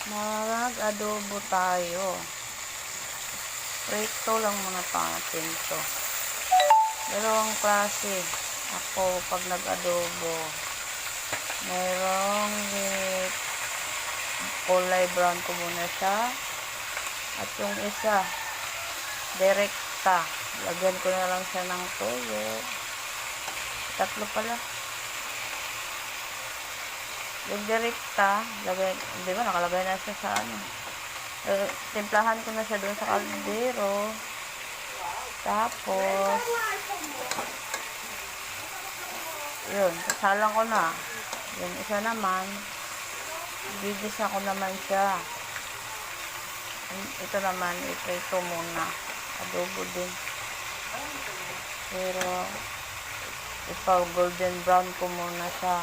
Mag-adobo tayo. Prito lang muna natin to. Dalawang klase ako pag nag-adobo. Merong kulay brown ko muna siya. At yung isa, direkta. Lagyan ko na lang siya ng toyo. Tatlo pala. Yung direkta, di ba, nakalagay na siya sa ano. Timplahan ko na siya doon sa kaldero. Tapos, yun, sasalang ko na. Yung isa naman, bigisa ko naman siya. Ito naman, iprito muna. Adobo din. Pero, golden brown ko muna siya.